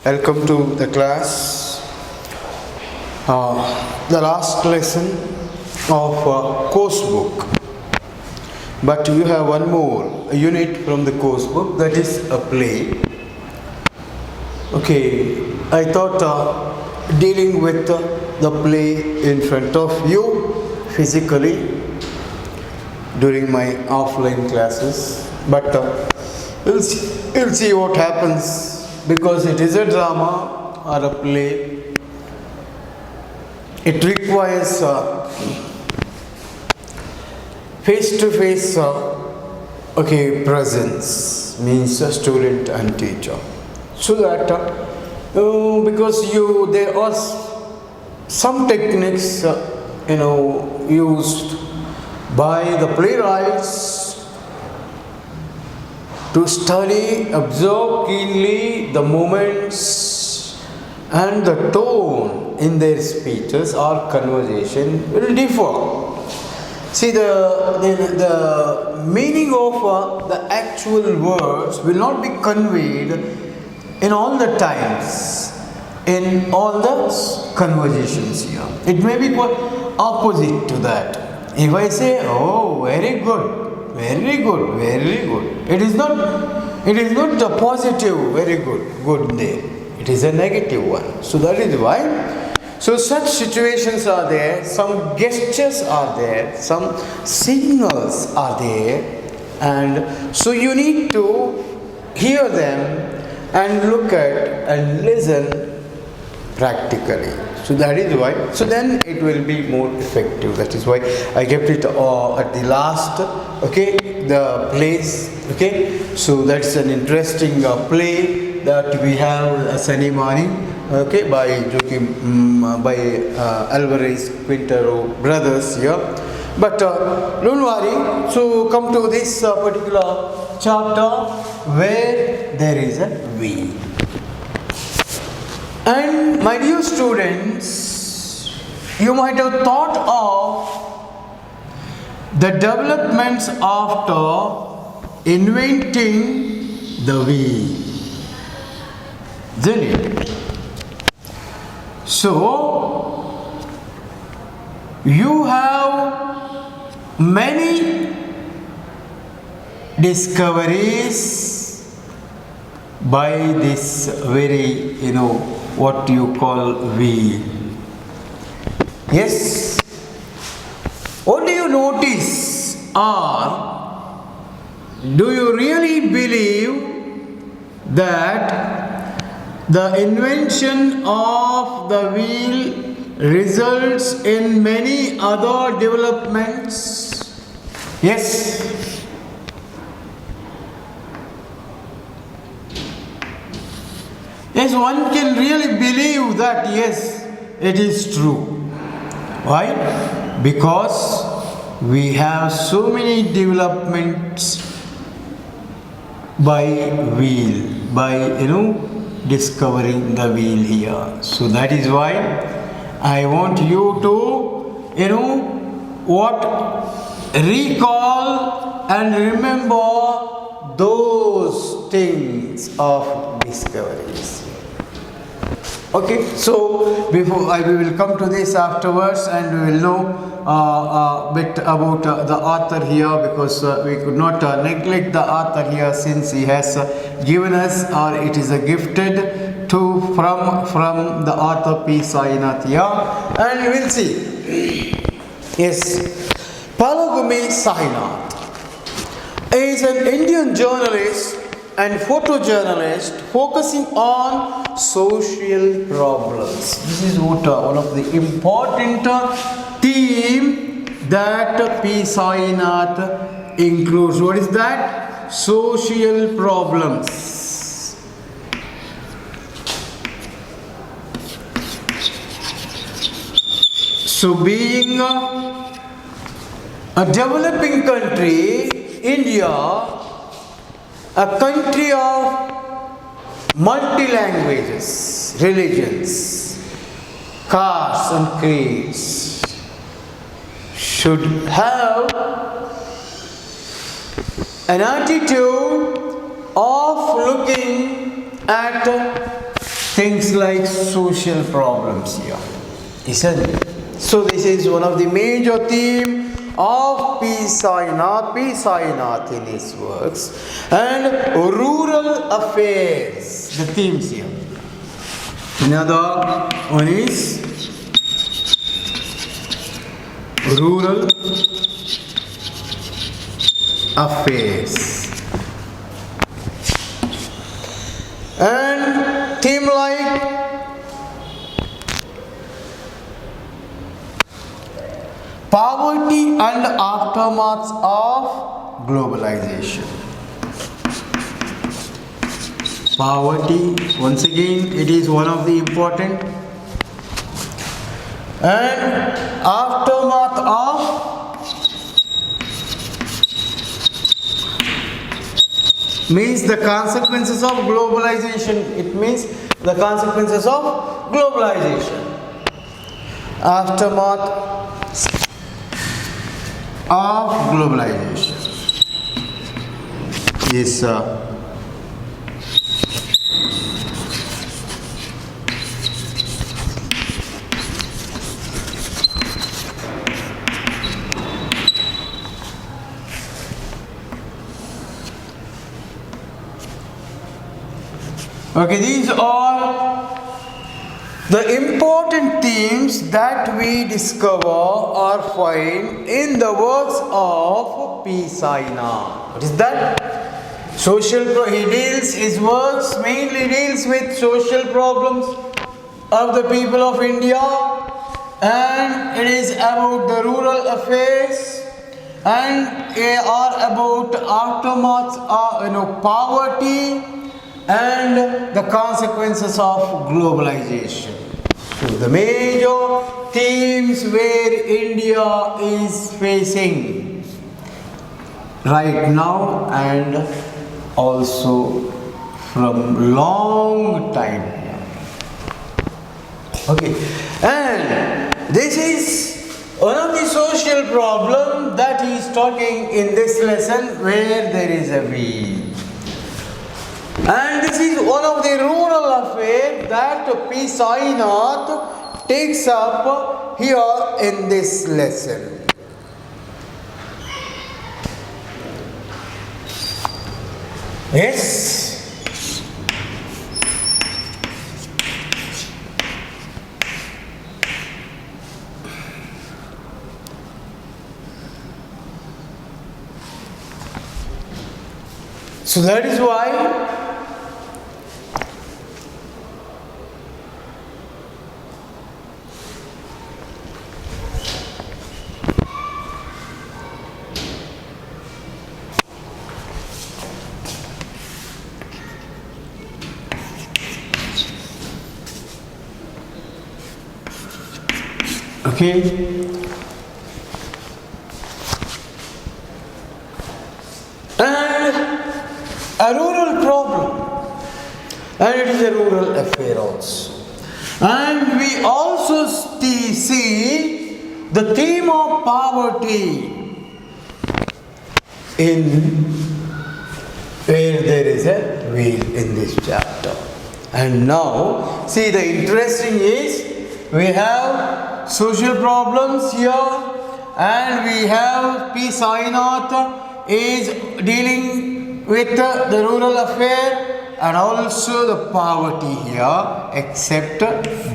Welcome to the class. The last lesson of course book. But you have one more unit from the course book, that is a play. Okay, I thought dealing with the play in front of you physically during my offline classes. But we'll see what happens. Because it is a drama or a play, it requires face-to-face presence, means a student and teacher. So that because there are some techniques used by the playwrights to study, observe keenly the moments and the tone in their speeches or conversation will differ. See, the meaning of the actual words will not be conveyed in all the times, in all the conversations here. It may be quite opposite to that. If I say, oh, very good, very good, very good. It is not a positive, very good there. It is a negative one. So that is why. So such situations are there, some gestures are there, some signals are there, and so you need to hear them and look at and listen practically. So that is why. So then it will be more effective. That is why I kept it at the last. Okay, the plays. Okay, so that's an interesting play that we have Sunny morning. Okay, by Alvarez Quintero brothers here. But don't worry. So come to this particular chapter where there is a we. And my dear students, you might have thought of the developments after inventing the wheel, isn't it? So, you have many discoveries by this very, what you call wheel. Yes. What do you notice, or do you really believe that the invention of the wheel results in many other developments? Yes. Yes, one can really believe that, yes, it is true. Why? Because we have so many developments by wheel, by, discovering the wheel here. So that is why I want you to, recall and remember those things of discoveries. Okay, so we will come to this afterwards, and we will know a bit about the author here, because we could not neglect the author here, since he has given us, or it is a gifted from the author P. Sainath here, and we will see. Yes, Palagumi Sainath is an Indian journalist and photojournalist focusing on social problems. This is one of the important theme that P. Sainath includes. What is that? Social problems. So being a developing country, India, a country of multi-languages, religions, castes and creeds, should have an attitude of looking at things like social problems here, isn't it? So this is one of the major themes of P. Sainath in his works, and rural affairs, the themes here. Another one is rural affairs, and theme like poverty and aftermaths of globalization. Poverty, once again, it is one of the important, and aftermath of means the consequences of globalization. It means the consequences of globalization. Aftermath of globalization. Yes, sir. Okay, these are the important themes that we discover or find in the works of P. Sainath. What is that? His works mainly deals with social problems of the people of India, and it is about the rural affairs, and they are about aftermath of poverty and the consequences of globalization. So the major themes where India is facing right now and also from long time. Okay, and this is one of the social problems that he is talking in this lesson, where there is a wheel. And this is one of the rural affairs that P. Sainath takes up here in this lesson. Yes. So that is why okay. And a rural problem, and it is a rural affair also. And we also see the theme of poverty in where there is a wheel in this chapter. And now, see, the interesting is we have social problems here, and we have P. Sainath is dealing with the rural affair and also the poverty here, except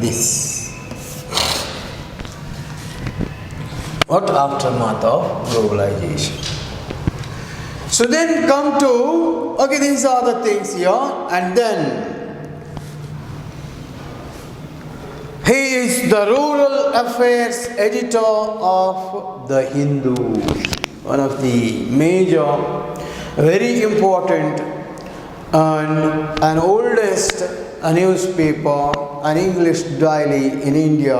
this. What aftermath of globalization? So then come to, okay, these are the things here, and then he is the rural affairs editor of the Hindu, one of the major, very important and an oldest newspaper, an English daily in India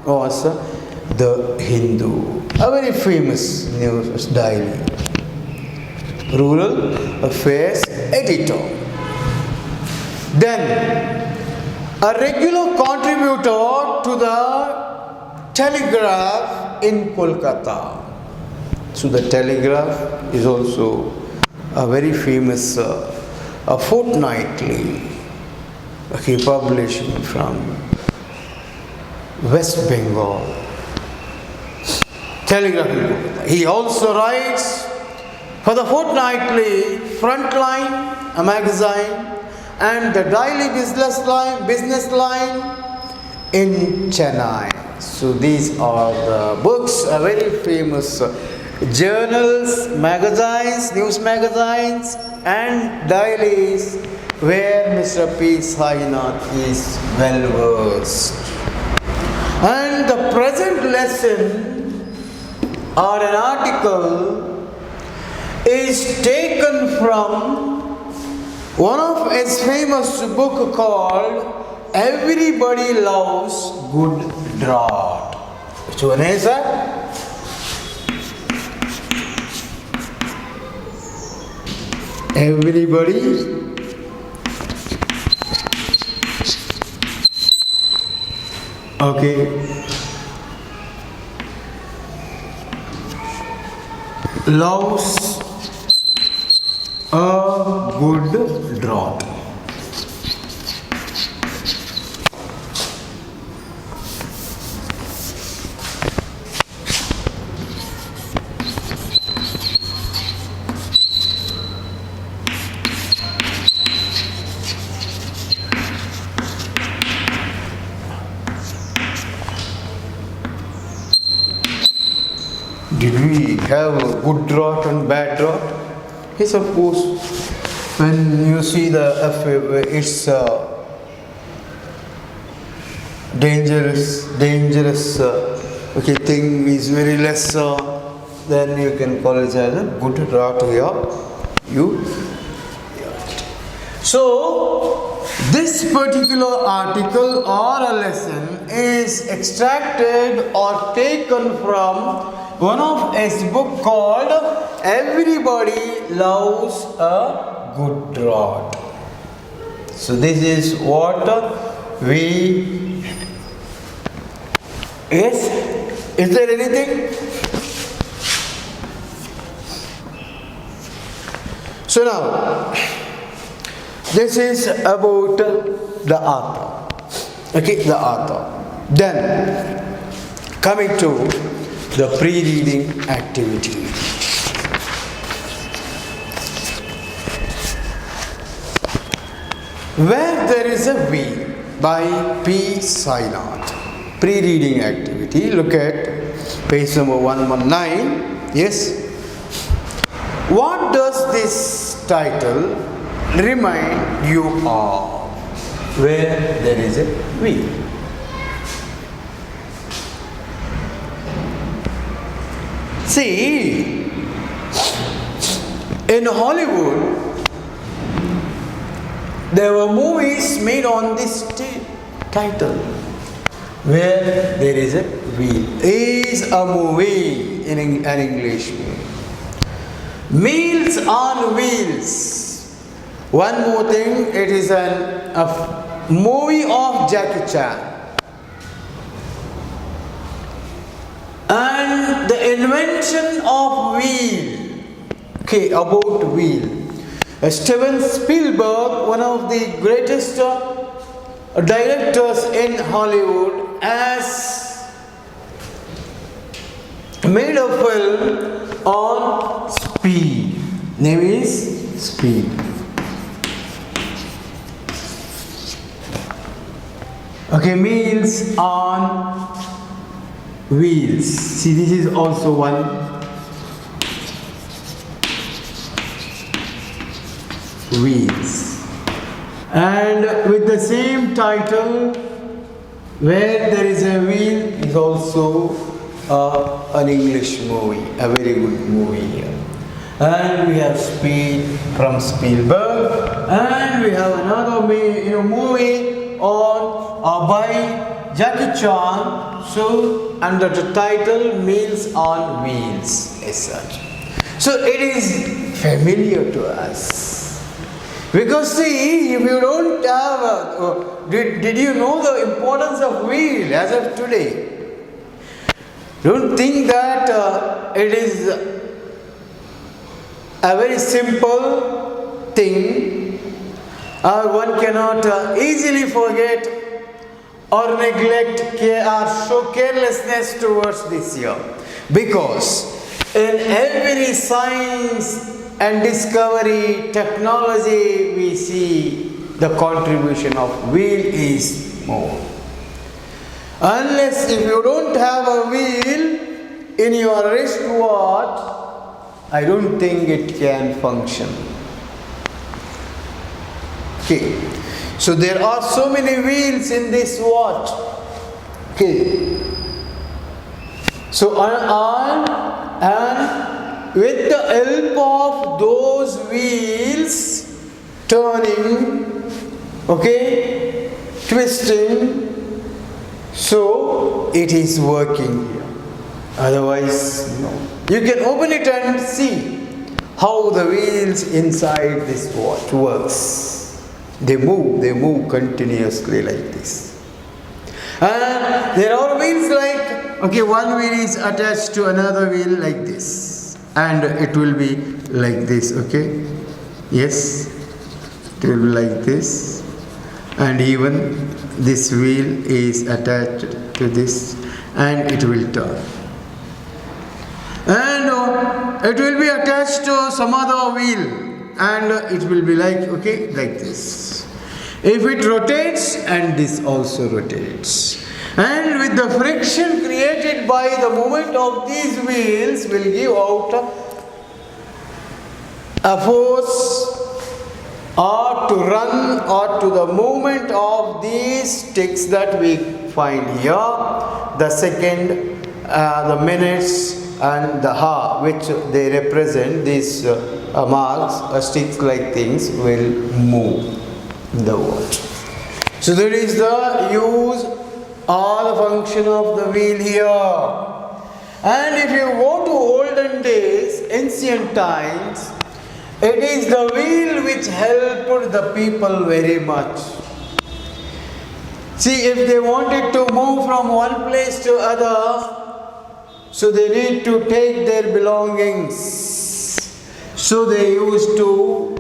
was the Hindu, a very famous news daily, rural affairs editor. Then a regular contributor to the Telegraph in Kolkata. So the Telegraph is also a very famous a fortnightly Okay, publishing from West Bengal. Telegraph. He also writes for the fortnightly Frontline, a magazine, and the daily business line in Chennai. So these are the books, very famous journals, magazines, news magazines, and dailies where Mr. P. Sainath is well versed. And the present lesson or an article is taken from one of his famous book called Everybody Loves Good Draught. Which one is that? Everybody loves a good draught. Did we have a good draught and bad draught? Yes, of course. When you see it's dangerous thing is very less, then you can call it as a good draught here. So, this particular article or a lesson is extracted or taken from one of his book called Everybody Loves a Good Draught. So this is what we... Yes? Is there anything? So now, this is about the author. Okay, the author. Then, coming to the pre-reading activity. Where There is a Wheel by P. Sainath. Pre-reading activity. Look at page number 119. Yes. What does this title remind you of? Where there is a wheel. See, in Hollywood, there were movies made on this title, Where There Is a Wheel. Is a movie in an English movie. Meals on Wheels. One more thing, it is a movie of Jackie Chan. And the invention of wheel. Okay, about wheel. Steven Spielberg, one of the greatest directors in Hollywood, has made a film on speed. Name is Speed. Okay, meals on wheels. See, this is also one. Wheels. And with the same title, Where There Is a Wheel, is also an English movie, a very good movie here. And we have Speed from Spielberg, and we have another movie on by Jackie Chan. So under the title Meals on Wheels as such. So it is familiar to us. Because see, if you don't have did you know the importance of wheel as of today? Don't think that it is a very simple thing One cannot easily forget or neglect or show carelessness towards this year, because in every science and discovery, technology, we see the contribution of wheel is more. Unless if you don't have a wheel in your wristwatch, I don't think it can function. Okay, so there are so many wheels in this watch. Okay, so and with the help of those wheels turning, okay, twisting, so it is working here. Otherwise, no. You can open it and see how the wheels inside this watch works. They move continuously like this. And there are wheels like, okay, one wheel is attached to another wheel like this. And it will be like this, okay? Yes, it will be like this. And even this wheel is attached to this, and it will turn. And it will be attached to some other wheel, and it will be like, okay, like this. If it rotates, and this also rotates, and with the friction created by the movement of these wheels will give out a force or to run or to the movement of these sticks that we find here, the second, the minutes and the hour, which they represent, these marks, sticks like things will move the watch. So there is the use or the function of the wheel here. And if you go to olden days, ancient times, it is the wheel which helped the people very much. See, if they wanted to move from one place to other, so they need to take their belongings. So they used to,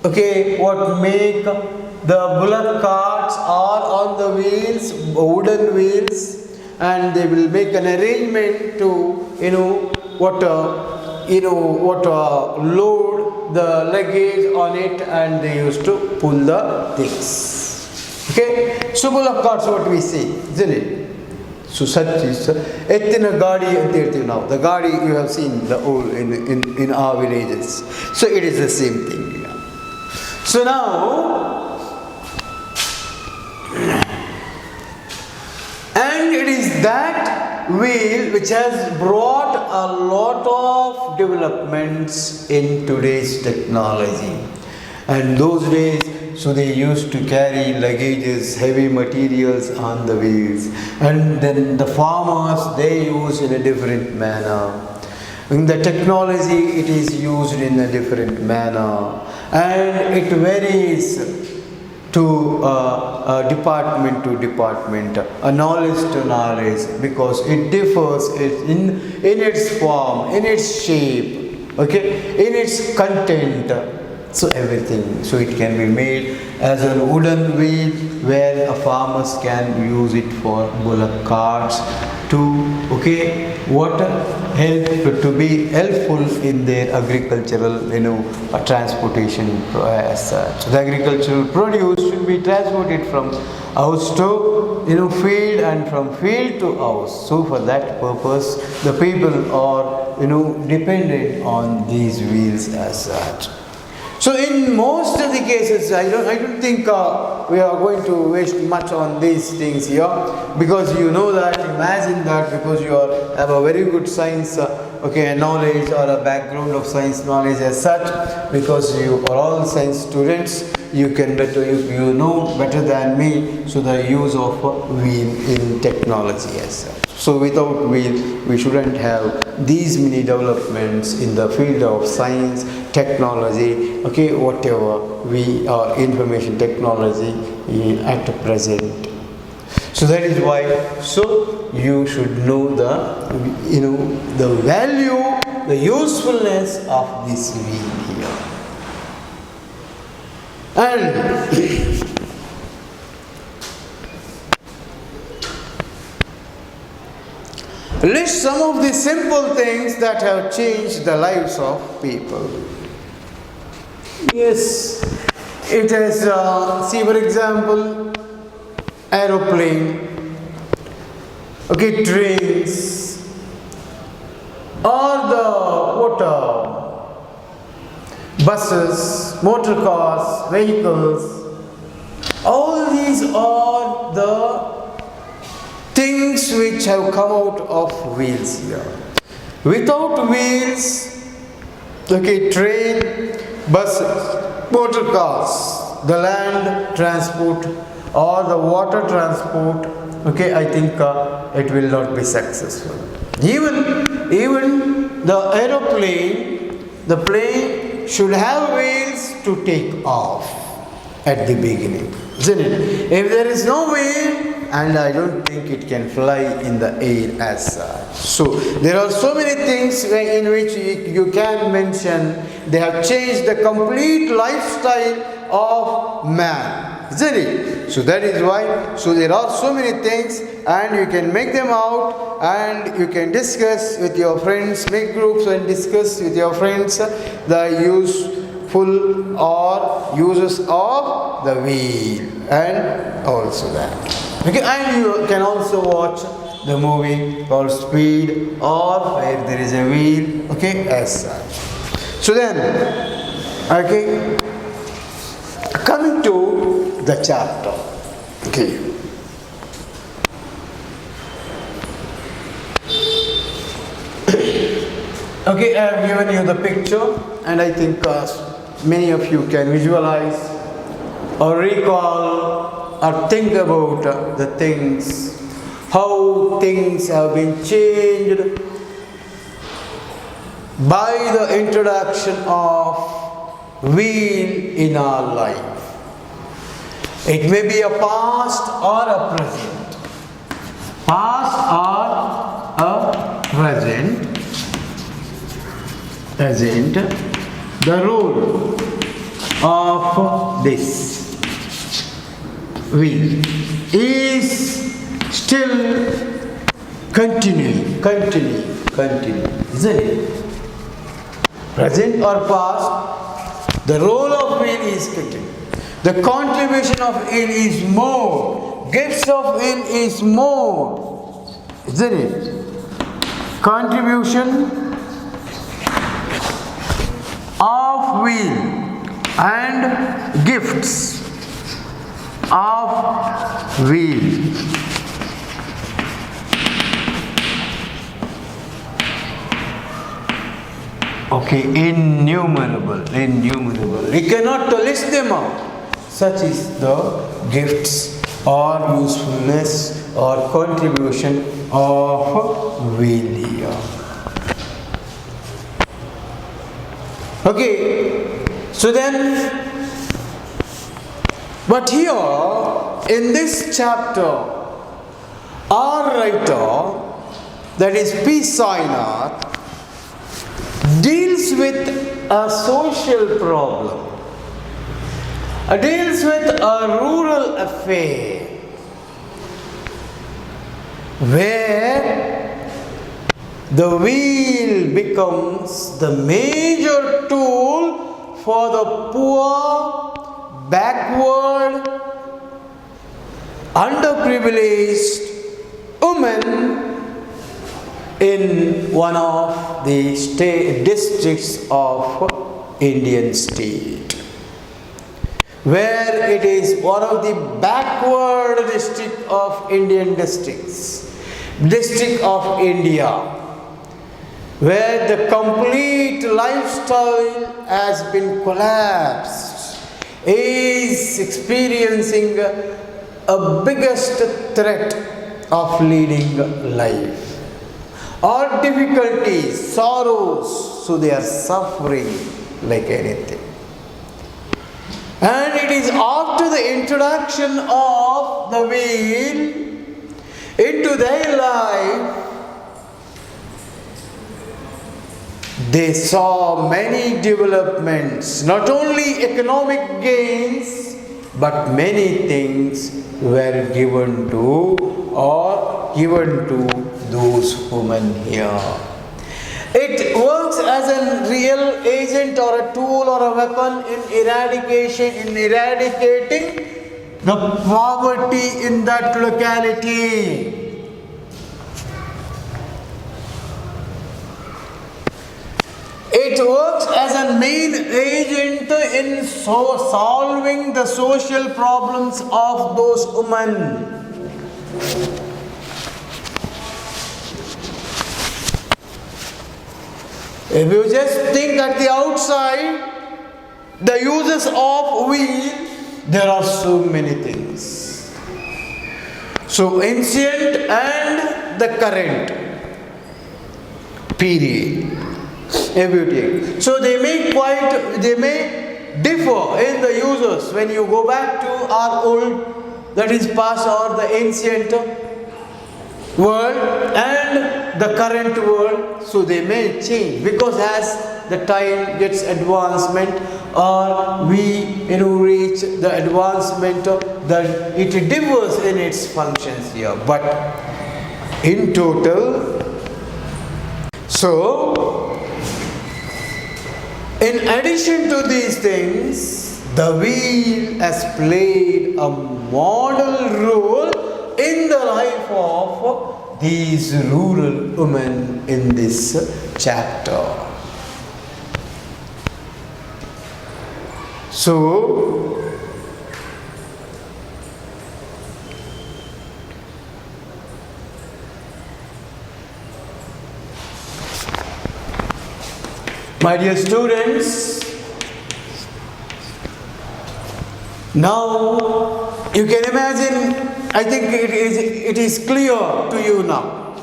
okay, what make the bullock carts are on the wheels, wooden wheels, and they will make an arrangement to, load the luggage on it, and they used to pull the things. Okay, so bullock carts, what we see, isn't it? So such is Etina Gadi and Tirthi now. The Gadi you have seen the old in our villages. So it is the same thing. Yeah. So now, and it is that wheel which has brought a lot of developments in today's technology. And those days, so they used to carry luggages, heavy materials on the wheels. And then the farmers, they use in a different manner. In the technology, it is used in a different manner. And it varies to department to department, knowledge to knowledge, because it differs in its form, in its shape, okay, in its content. So everything, so it can be made as a wooden wheel where a farmers can use it for bullock carts to, okay, what help to be helpful in their agricultural, transportation as such. The agricultural produce should be transported from house to, field, and from field to house. So for that purpose, the people are, dependent on these wheels as such. So in most of the cases, I don't think we are going to waste much on these things here, because imagine that because you have a very good science knowledge or a background of science knowledge as such, because you are all science students, you know better than me, so the use of wheel in technology as such. So without wheel, we shouldn't have these many developments in the field of science, technology, okay, whatever we are, information technology at present. So that is why, so you should know the value, the usefulness of this wheel here. And list some of the simple things that have changed the lives of people. Yes, it has, see for example, aeroplane, okay, trains, or the buses, motor cars, vehicles. All these are the things which have come out of wheels here. Without wheels, okay, train, buses, motor cars, the land transport or the water transport, okay, I think it will not be successful. Even the aeroplane, the plane should have wheels to take off at the beginning, isn't it? If there is no wheel, and I don't think it can fly in the air as such. So there are so many things in which you can mention they have changed the complete lifestyle of man, isn't it? So that is why, so there are so many things and you can make them out and you can discuss with your friends, make groups and discuss with your friends the useful or uses of the wheel and also that. Okay, and you can also watch the movie called Speed or where there is a wheel, okay, as such. So then, okay, coming to the chapter, okay. Okay, I have given you the picture and I think many of you can visualize or recall or think about the things, how things have been changed by the introduction of wheel in our life. It may be a past or a present. Past or a present, the role of this wheel is still continuing, isn't it? Present or past, the role of wheel is continuing. The contribution of wheel is more. Gifts of wheel is more, isn't it? Contribution of wheel and gifts of wheel. Okay, innumerable. We cannot list them out. Such is the gifts or usefulness or contribution of wheel here. Okay, so then, but here in this chapter, our writer, that is P. Sainath, deals with a social problem, deals with a rural affair, where the wheel becomes the major tool for the poor, backward, underprivileged women in one of the districts of Indian state, where it is one of the backward district of Indian districts, district of India, where the complete lifestyle has been collapsed, is experiencing a biggest threat of leading life. Or difficulties, sorrows, so they are suffering like anything. And it is after the introduction of the wheel into their life, they saw many developments, not only economic gains, but many things were given to those women here. It works as a real agent or a tool or a weapon in eradicating the poverty in that locality. It works as a main agent in solving the social problems of those women. If you just think at the outside, the uses of wheel, there are so many things. So ancient and the current period. Everything. So they may differ in the uses when you go back to our old, that is past or the ancient world and the current world. So they may change because as the time gets advancement or we reach the advancement that it differs in its functions here. But in total, so in addition to these things, the wheel has played a model role in the life of these rural women in this chapter. So, my dear students, now you can imagine, I think it is clear to you now.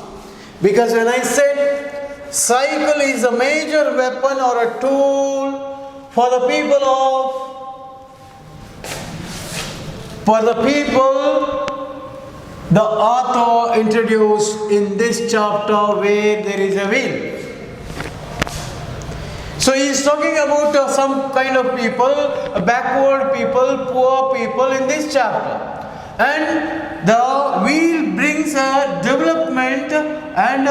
Because when I said cycle is a major weapon or a tool for the the author introduced in this chapter where there is a wheel. So he is talking about some kind of people, backward people, poor people in this chapter. And the wheel brings a development and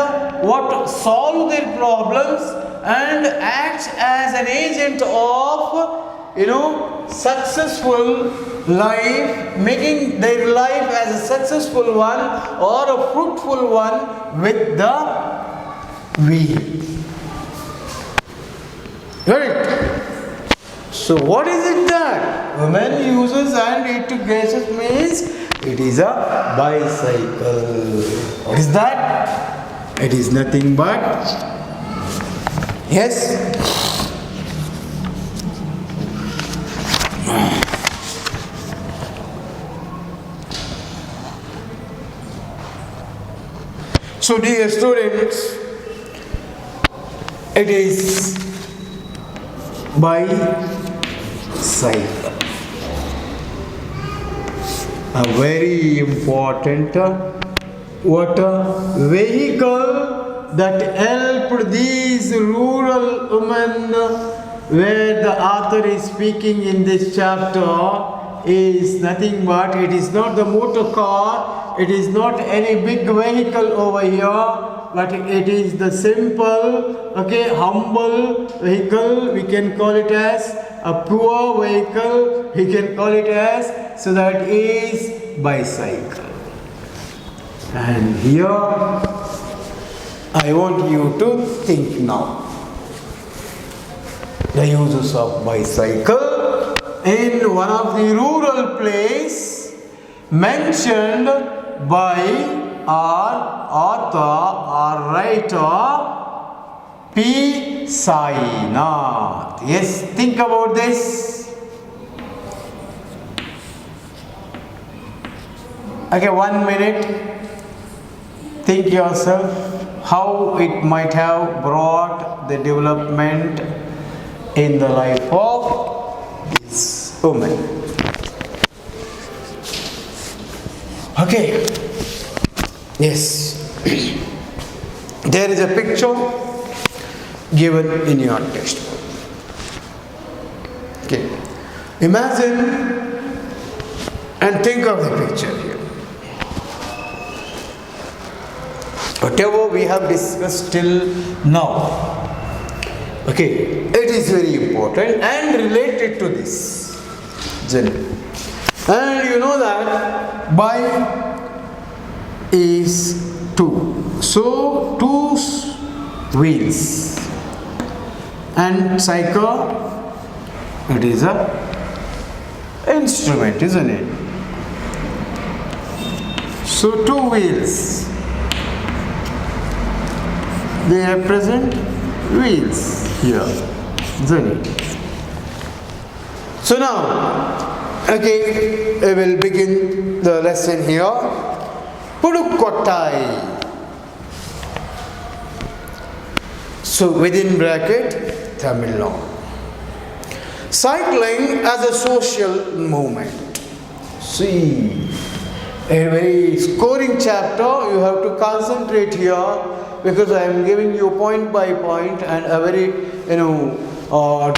what solve their problems and acts as an agent of successful life, making their life as a successful one or a fruitful one with the wheel. Right? So what is it that women uses and it gets means it is a bicycle. What is that? It is nothing but, yes, so dear students, it is bicycle, a very important vehicle that helped these rural women, where the author is speaking in this chapter, is nothing but, it is not the motor car, it is not any big vehicle over here, but it is the simple, humble vehicle. We can call it as a poor vehicle. We can call it as, so that is bicycle. And here I want you to think now. The uses of bicycle in one of the rural place mentioned by our author or writer P. Sainath. Yes, think about this. Okay, 1 minute. Think yourself how it might have brought the development in the life of this woman. Okay. Yes. There is a picture given in your textbook. Okay. Imagine and think of the picture here. Whatever we have discussed till now, okay, it is very important and related to this. And you know that bike is 2. So 2 wheels. And cycle, it is a instrument, isn't it? So 2 wheels. They represent wheels here, isn't it? So now, okay, I will begin the lesson here. Pudukottai. So within bracket, Tamil Nadu. Cycling as a social movement. See, a very scoring chapter. You have to concentrate here because I am giving you point by point and a very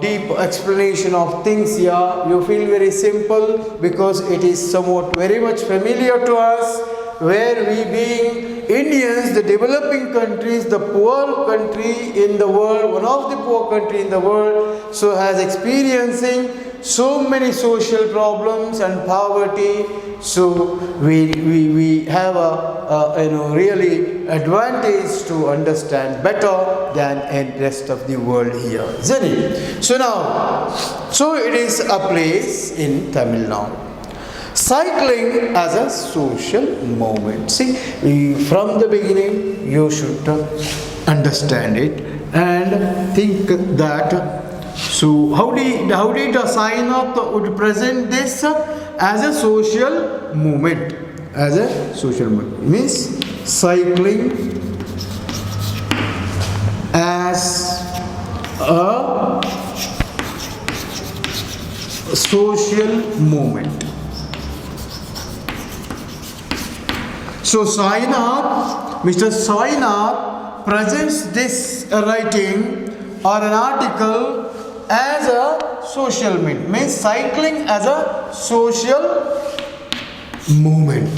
deep explanation of things here. You feel very simple because it is somewhat very much familiar to us, where we being Indians, the developing countries, the poor country in the world, one of the poor country in the world, so has experiencing so many social problems and poverty. So we have a really advantage to understand better than in rest of the world here, isn't it? So now, so it is a place in Tamil Nadu. Cycling as a social movement. See, from the beginning you should understand it and think that. So how did Sainath would present this as a social movement? As a social movement means cycling as a social movement. So Sainath, Mr. Sainath presents this writing or an article as a social movement, means cycling as a social movement.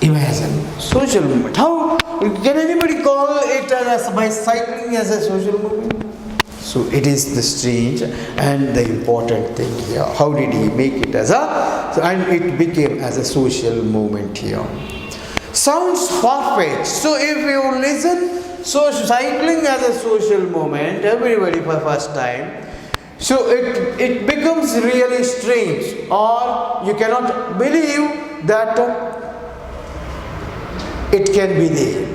Imagine, social movement. How can anybody call it as by cycling as a social movement? So it is the strange and the important thing here. How did he make it as and it became as a social movement here. Sounds far-fetched. So if you listen, so cycling as a social movement, everybody for first time, so it becomes really strange, or you cannot believe that it can be there.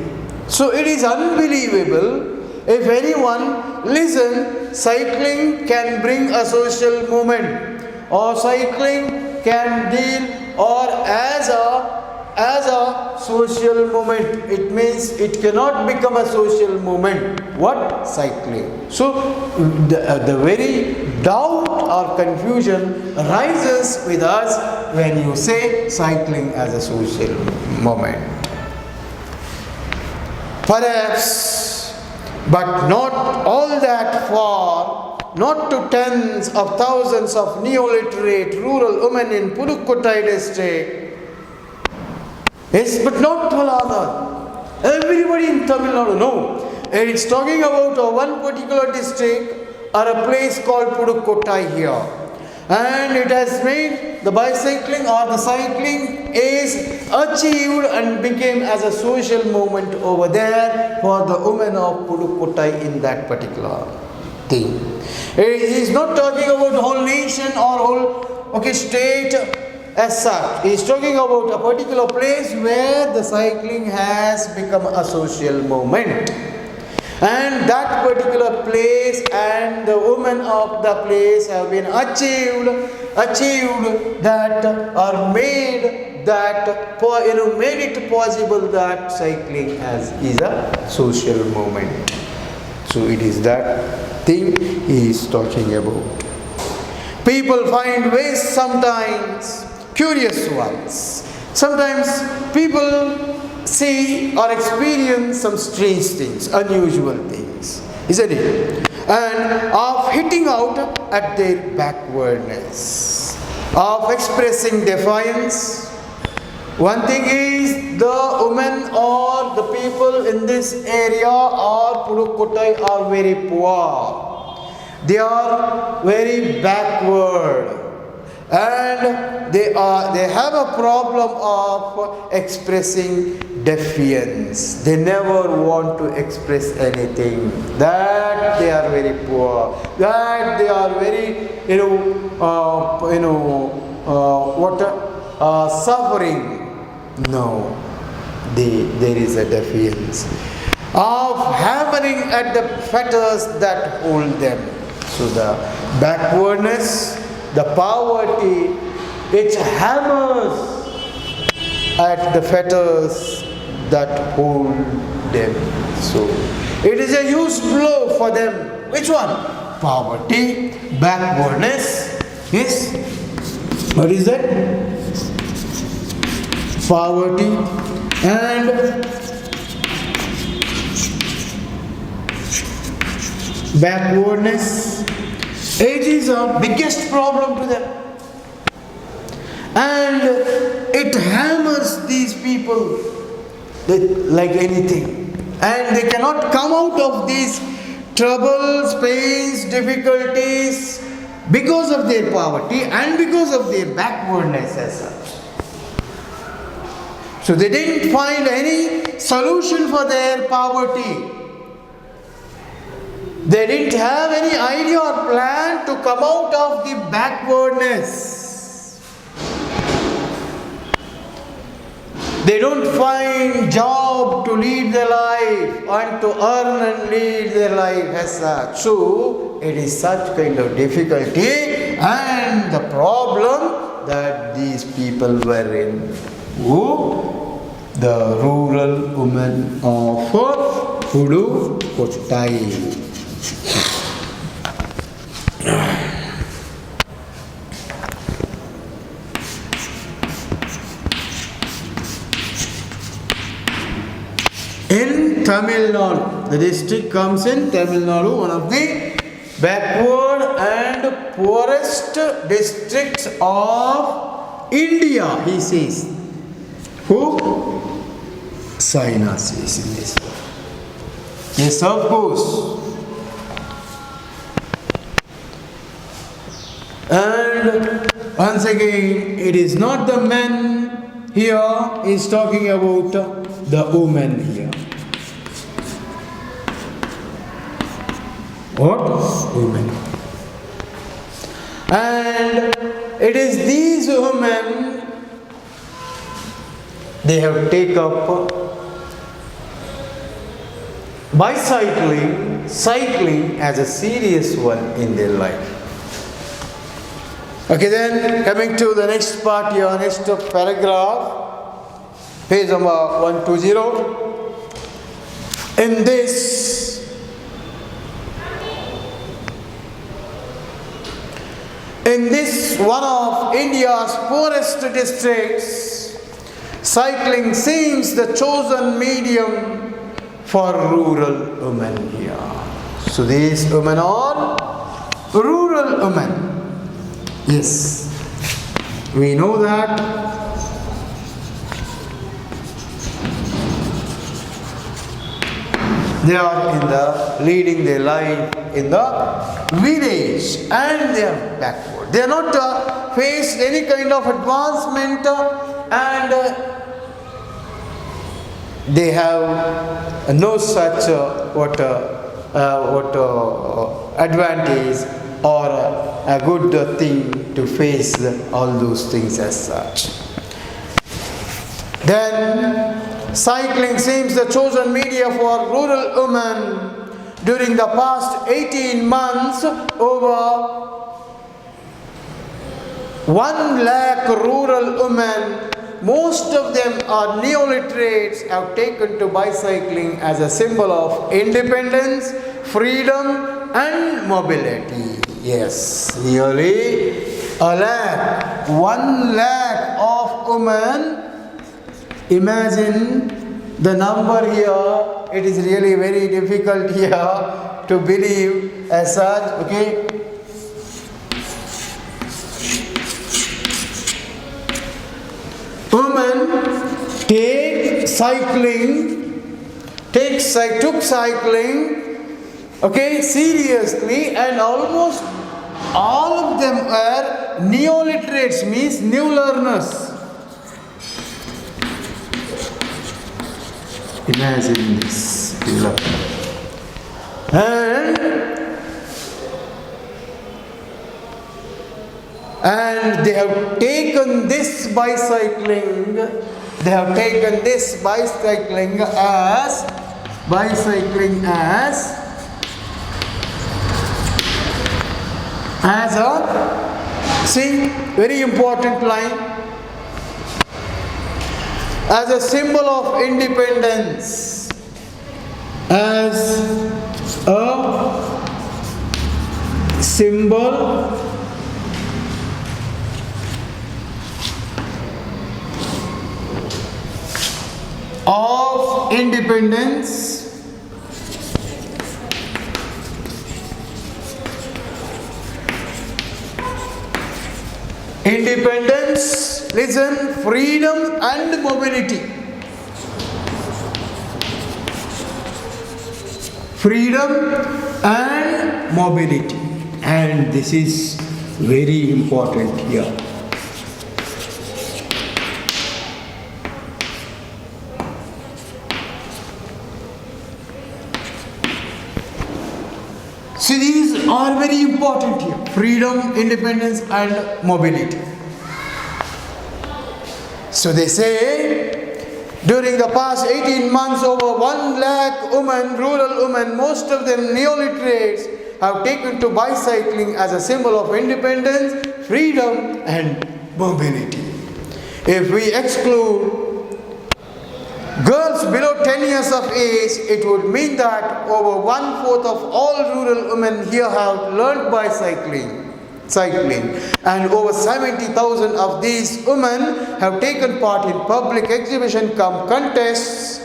So it is unbelievable. If anyone listen, cycling can bring a social movement, or cycling can deal or as a social movement. It means it cannot become a social movement. What? Cycling. So the very doubt or confusion arises with us when you say cycling as a social movement. Perhaps, but not all that far, not to tens of thousands of neo-literate rural women in Pudukottai district. Yes, but not all other. Everybody in Tamil Nadu, no. And it's talking about one particular district or a place called Pudukottai here. And it has made the bicycling or the cycling is achieved and became as a social movement over there for the women of Pudukottai in that particular thing. He is not talking about whole nation or whole state as such. He is talking about a particular place where the cycling has become a social movement. And that particular place and the women of the place have been achieved that or made that made it possible that cycling is a social movement. So it is that thing he is talking about. People find ways sometimes, curious ones. Sometimes people see or experience some strange things, unusual things, isn't it? And of hitting out at their backwardness, of expressing defiance. One thing is, the women or the people in this area or Pudukottai are very poor. They are very backward. And they have a problem of expressing defiance. They never want to express anything. That they are very poor. That they are very, suffering. No, there is a defiance of hammering at the fetters that hold them. So the backwardness, the poverty, it hammers at the fetters that hold them. So it is a huge blow for them. Which one? Poverty, backwardness. Yes. What is that? Poverty and backwardness. It is a biggest problem to them, and it hammers these people like anything, and they cannot come out of these troubles, pains, difficulties because of their poverty and because of their backwardness as such. So they didn't find any solution for their poverty. They didn't have any idea or plan to come out of the backwardness. They don't find job to lead their life and to earn and lead their life as such. So it is such kind of difficulty and the problem that these people were in. Who? The rural women of Pudukottai. In Tamil Nadu, the district comes in Tamil Nadu, one of the backward and poorest districts of India, he says. Who? China says in this. Yes, of course. And once again, it is not the men here, he is talking about the women here. What? Women. And it is these women, they have taken up cycling as a serious one in their life. Okay, then coming to the next part here, next paragraph, page number 120. In this one of India's poorest districts, cycling seems the chosen medium for rural women here. So these women are rural women. Yes, we know that they are leading their life in the village and they are backward. They are not faced any kind of advancement and they have no such advantage or a good thing to face all those things as such. Then cycling seems the chosen media for rural women. During the past 18 months, over 1 lakh rural women, most of them are neo-literates, have taken to bicycling as a symbol of independence, freedom and mobility. Yes, nearly 1 lakh of women. Imagine the number here, it is really very difficult here to believe as such, okay. Women took cycling, okay, seriously, and almost all of them were neoliterates, means new learners. Imagine this. And they have taken this bicycling as a, see, very important line, as a symbol of independence, as a symbol of independence. Independence, listen, freedom and mobility. Freedom and mobility. And this is very important here. See, these are very important here. Freedom, independence and mobility. So they say, during the past 18 months, over 1 lakh women, rural women, most of them neoliterates, have taken to bicycling as a symbol of independence, freedom and mobility. If we exclude girls below 10 years of age, it would mean that over 1/4 of all rural women here have learned cycling, and over 70,000 of these women have taken part in public exhibition contests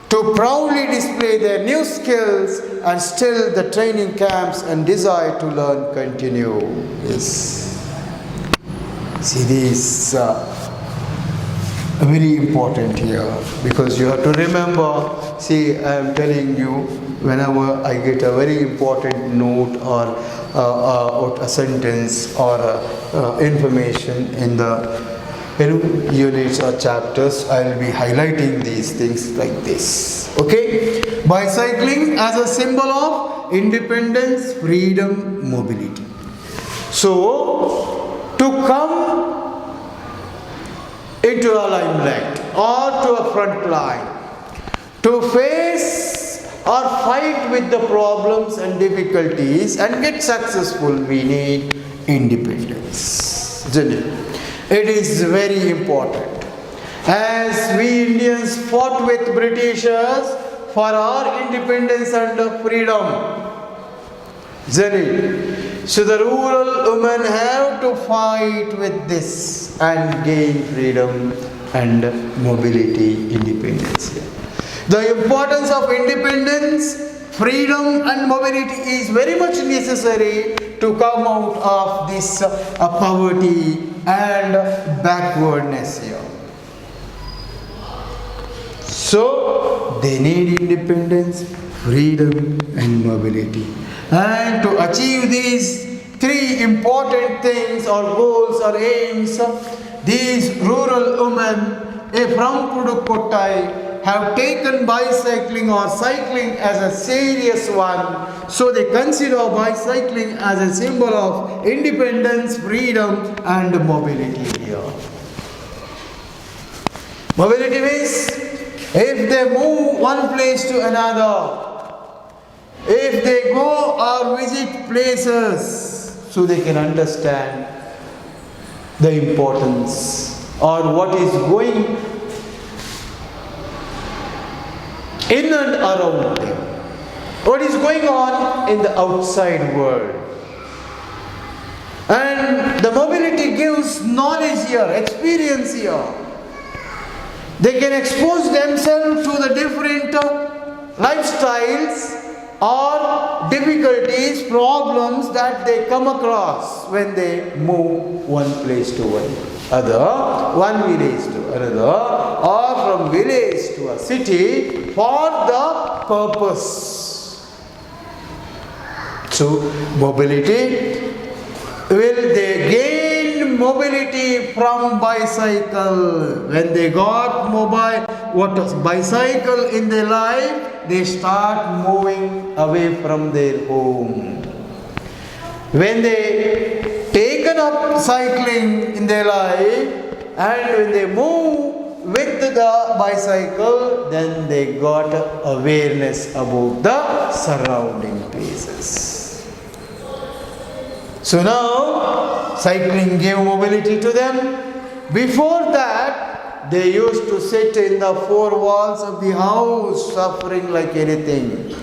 to proudly display their new skills, and still the training camps and desire to learn continue. Yes. See, these very important here, because you have to remember, see, I am telling you, whenever I get a very important note or a sentence or information in the units or chapters, I will be highlighting these things like this. Okay? Bicycling as a symbol of independence, freedom, mobility. So, to come into a limelight or to a front line, to face or fight with the problems and difficulties and get successful, we need independence. Isn't it? It is very important. As we Indians fought with Britishers for our independence and freedom, isn't it? So the rural women have to fight with this and gain freedom and mobility, independence. The importance of independence, freedom and mobility is very much necessary to come out of this poverty and backwardness here. So they need independence, freedom and mobility. And to achieve these 3 important things or goals or aims, these rural women from Pudukottai have taken bicycling or cycling as a serious one. So they consider bicycling as a symbol of independence, freedom and mobility here. Mobility means if they move one place to another, if they go or visit places, so they can understand the importance or what is going in and around them, what is going on in the outside world. And the mobility gives knowledge here, experience here. They can expose themselves to the different lifestyles or difficulties, problems that they come across when they move one place to another, one village to another, or from village to a city for the purpose. So, mobility, will they gain mobility from bicycle? When they got bicycle in their life, they start moving away from their home. When they taken up cycling in their life and when they move with the bicycle, then they got awareness about the surrounding places. So now cycling gave mobility to them. Before that, they used to sit in the four walls of the house suffering like anything.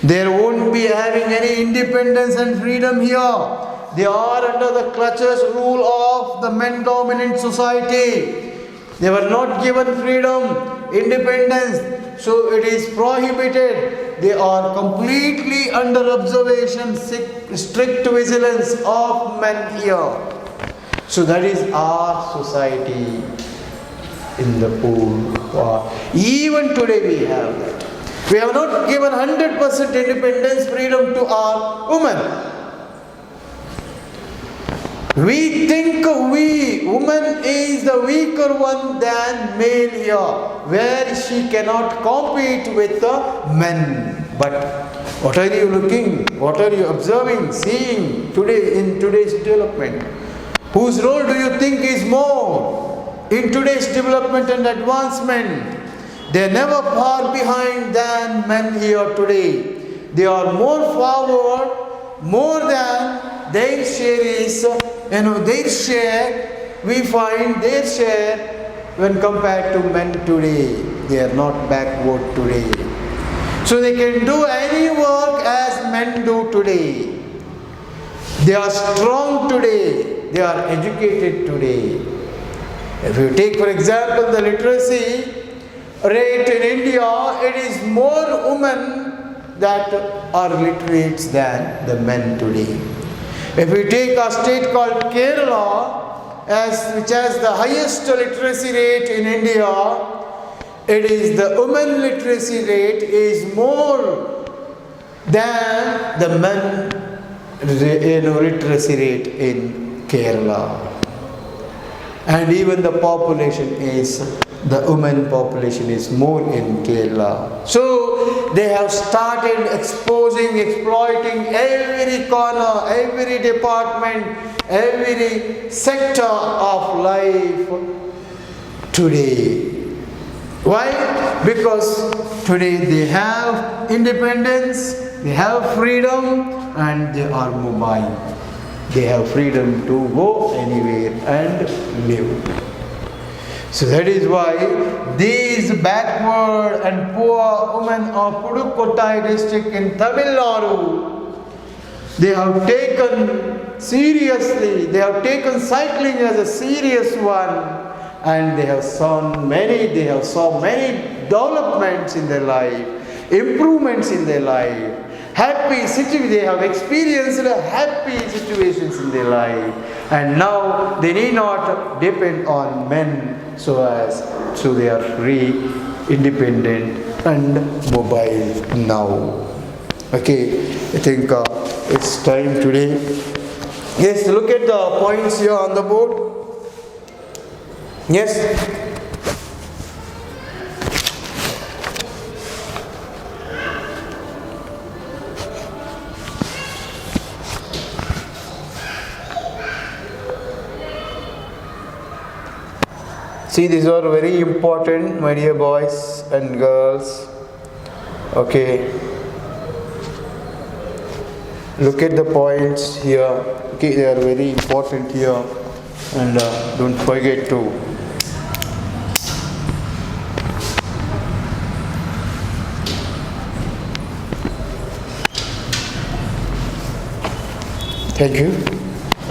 There won't be having any independence and freedom here. They are under the clutches rule of the men-dominant society. They were not given freedom, independence, so it is prohibited. They are completely under observation, strict vigilance of men here. So that is our society in the poor. Even today we have that. We have not given 100% independence, freedom to our women. We think woman is the weaker one than male here, where she cannot compete with the men. But what are you looking? What are you observing, seeing today in today's development? Whose role do you think is more in today's development and advancement? They are never far behind than men here today. They are more forward, more than their share is, their share, we find their share when compared to men today. They are not backward today. So they can do any work as men do today. They are strong today. They are educated today. If you take for example the literacy rate in India, it is more women that are literate than the men today. If we take a state called Kerala, which has the highest literacy rate in India, it is the women literacy rate is more than the men literacy rate in Kerala. And even the population the women population is more in Kerala. So they have started exploiting every corner, every department, every sector of life today. Why? Because today they have independence, they have freedom, and they are mobile. They have freedom to go anywhere and live. So that is why these backward and poor women of Pudukkottai district in Tamil Nadu, they have taken seriously, they have taken cycling as a serious one, and they have saw many developments in their life, improvements in their life. They have experienced happy situations in their life, and now they need not depend on men, so they are free, independent, and mobile now. Okay, I think it's time today. Yes, look at the points here on the board. Yes. See, these are very important, my dear boys and girls. Okay. Look at the points here. Okay, they are very important here. And don't forget to thank you.